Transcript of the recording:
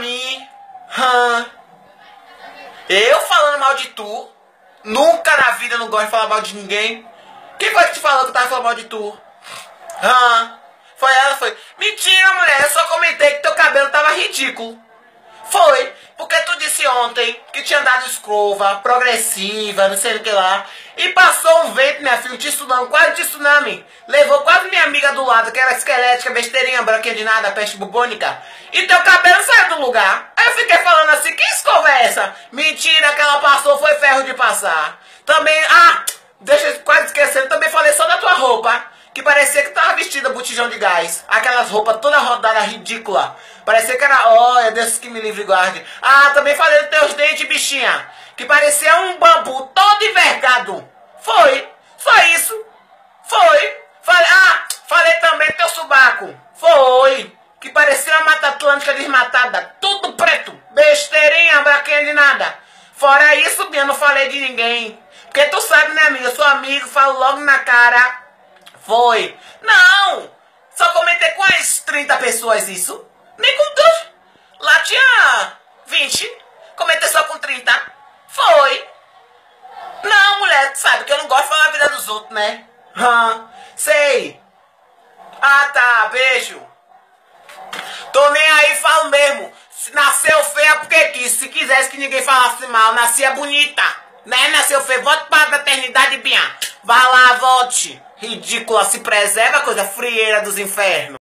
mim. Eu falando mal de tu? Nunca na vida eu não gosto de falar mal de ninguém. Quem foi que te falou que eu tava falando mal de tu? Foi ela, foi. Mentira, mulher, eu só comentei que teu cabelo tava ridículo. Foi, porque tu disse ontem que tinha dado escova, progressiva, não sei o que lá. E passou um vento, minha filha, um tsunami, quase um tsunami. Levou quase minha amiga do lado, que era esquelética, besteirinha, branquinha de nada, peste bubônica. E teu cabelo saiu do lugar. Aí eu fiquei falando assim, que escova é essa? Mentira, que ela passou, foi ferro de passar. Também, deixa eu quase esquecendo, também falei só da tua roupa. Que parecia que tava vestida botijão de gás. Aquelas roupas toda rodada, ridícula. Parecia que era, olha, Deus que me livre e guarde. Também falei dos teus dentes, bichinha. Que parecia um bambu todo envergado. Foi, só isso. Foi. Falei também do teu subaco. Foi. Que parecia uma Mata Atlântica desmatada. Tudo preto. Besteirinha, braquinha de nada. Fora isso, eu não falei de ninguém. Porque tu sabe, né, amiga? Eu sou amigo, falo logo na cara. Foi. Não! Só comentei com as 30 pessoas isso. Nem com tu. Lá tinha 20. Comentei só com 30. Foi. Não, mulher, tu sabe que eu não gosto de falar a vida dos outros, né? Sei. Tá, beijo. Tô nem aí, falo mesmo. Se nasceu feia porque quis. Se quisesse que ninguém falasse mal, nascia bonita. Né? Nasceu feia. Volte para a eternidade, Binha. Vá lá, volte. Ridícula, se preserva, coisa frieira dos infernos.